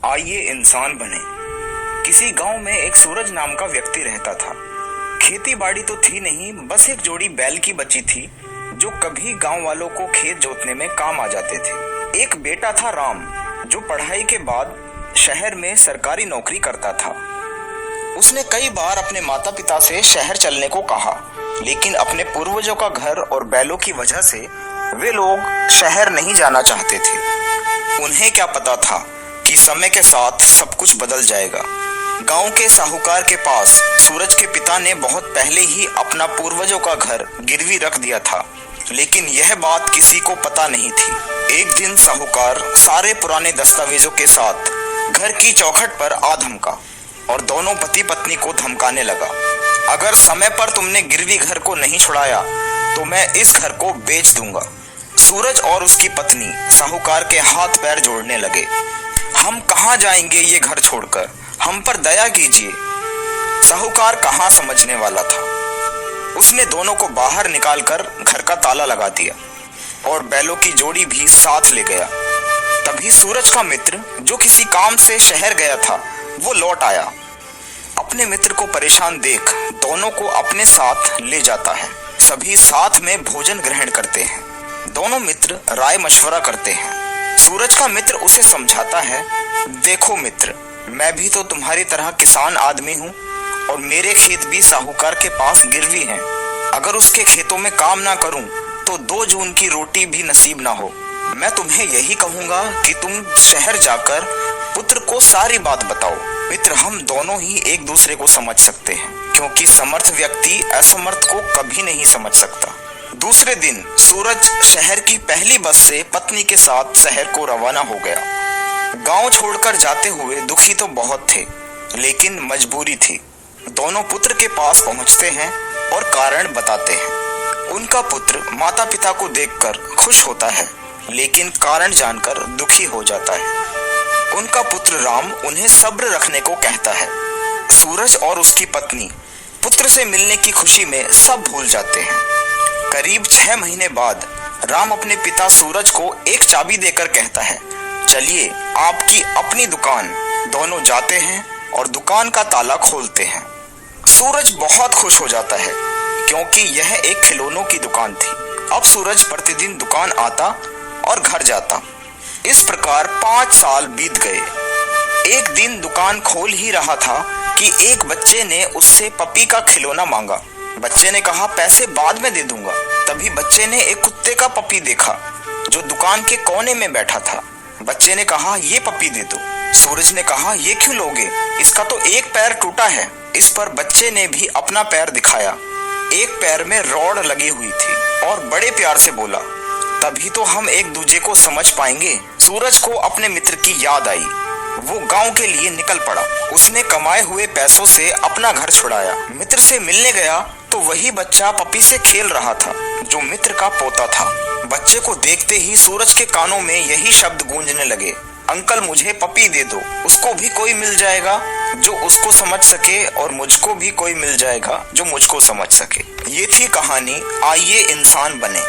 आइए इंसान बने। किसी गांव में एक सूरज नाम का व्यक्ति रहता था। खेती बाड़ी तो थी नहीं, बस एक जोड़ी बैल की बची थी जो कभी गांव वालों को खेत जोतने में काम आ जाते थे। एक बेटा था राम, जो पढ़ाई के बाद शहर में सरकारी नौकरी करता था। उसने कई बार अपने माता पिता से शहर चलने को कहा, लेकिन अपने पूर्वजों का घर और बैलों की वजह से वे लोग शहर नहीं जाना चाहते थे। उन्हें क्या पता था कि समय के साथ सब कुछ बदल जाएगा। गांव के साहूकार के पास सूरज के पिता ने बहुत पहले ही अपना पूर्वजों का घर गिरवी रख दिया था, लेकिन यह बात किसी को पता नहीं थी। एक दिन साहूकार सारे पुराने दस्तावेजों के साथ घर की चौखट पर आ धमका और दोनों पति पत्नी को धमकाने लगा, अगर समय पर तुमने गिरवी घर को नहीं छुड़ाया तो मैं इस घर को बेच दूंगा। सूरज और उसकी पत्नी साहूकार के हाथ पैर जोड़ने लगे। हम कहाँ जाएंगे ये घर छोड़कर, हम पर दया कीजिए। साहूकार कहाँ समझने वाला था। उसने दोनों को बाहर निकालकर घर का ताला लगा दिया और बैलों की जोड़ी भी साथ ले गया। तभी सूरज का मित्र, जो किसी काम से शहर गया था, वो लौट आया। अपने मित्र को परेशान देख दोनों को अपने साथ ले जाता है। सभी साथ में भोजन ग्रहण करते हैं। दोनों मित्र राय मशवरा करते हैं। सूरज का मित्र उसे समझाता है, देखो मित्र, मैं भी तो तुम्हारी तरह किसान आदमी हूँ और मेरे खेत भी साहूकार के पास गिरवी हैं। अगर उसके खेतों में काम ना करूँ तो 2 जून की रोटी भी नसीब ना हो। मैं तुम्हें यही कहूँगा कि तुम शहर जाकर पुत्र को सारी बात बताओ। मित्र, हम दोनों ही एक दूसरे को समझ सकते हैं, क्योंकि समर्थ व्यक्ति असमर्थ को कभी नहीं समझ सकता। दूसरे दिन सूरज शहर की पहली बस से पत्नी के साथ शहर को रवाना हो गया। गांव छोड़कर जाते हुए दुखी तो बहुत थे, लेकिन मजबूरी थी। दोनों पुत्र के पास पहुंचते हैं और कारण बताते हैं। उनका पुत्र माता पिता को देखकर खुश होता है, लेकिन कारण जानकर दुखी हो जाता है। उनका पुत्र राम उन्हें सब्र रखने को कहता है। सूरज और उसकी पत्नी पुत्र से मिलने की खुशी में सब भूल जाते हैं। करीब 6 महीने बाद राम अपने पिता सूरज को एक चाबी देकर कहता है, चलिए आपकी अपनी दुकान। दोनों जाते हैं और दुकान का ताला खोलते हैं। सूरज बहुत खुश हो जाता है, क्योंकि यह एक खिलौनों की दुकान थी। अब सूरज प्रतिदिन दुकान आता और घर जाता। इस प्रकार 5 साल बीत गए। एक दिन दुकान खोल ही रहा था कि एक बच्चे ने उससे पपी का खिलौना मांगा। बच्चे ने कहा, पैसे बाद में दे दूंगा। तभी बच्चे ने एक कुत्ते का पपी देखा जो दुकान के कोने में बैठा था। बच्चे ने कहा, ये पपी दे दो। सूरज ने कहा, ये क्यों लोगे, इसका तो एक पैर टूटा है। इस पर बच्चे ने भी अपना पैर दिखाया। एक पैर में रॉड लगी हुई थी और बड़े प्यार से बोला, तभी तो हम एक दूसरे को समझ पाएंगे। सूरज को अपने मित्र की याद आई। वो गांव के लिए निकल पड़ा। उसने कमाए हुए पैसों से अपना घर छुड़ाया। मित्र से मिलने गया तो वही बच्चा पपी से खेल रहा था जो मित्र का पोता था। बच्चे को देखते ही सूरज के कानों में यही शब्द गूंजने लगे, अंकल मुझे पपी दे दो, उसको भी कोई मिल जाएगा जो उसको समझ सके और मुझको भी कोई मिल जाएगा जो मुझको समझ सके। ये थी कहानी आइए इंसान बने।